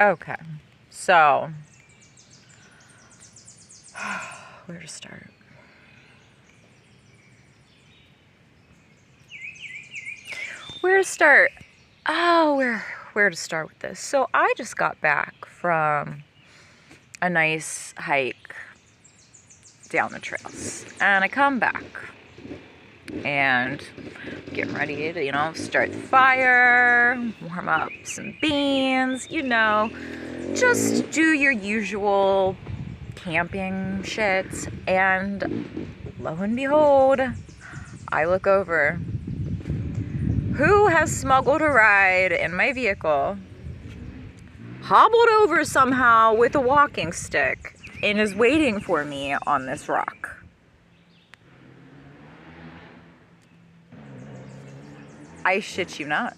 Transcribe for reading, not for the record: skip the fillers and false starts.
Okay, so where to start? Oh, where to start with this? So I just got back from a nice hike down the trails, and I come back and getting ready to, start the fire, warm up some beans, just do your usual camping shit. And lo and behold, I look over. Who has smuggled a ride in my vehicle, hobbled over somehow with a walking stick, and is waiting for me on this rock? I shit you not.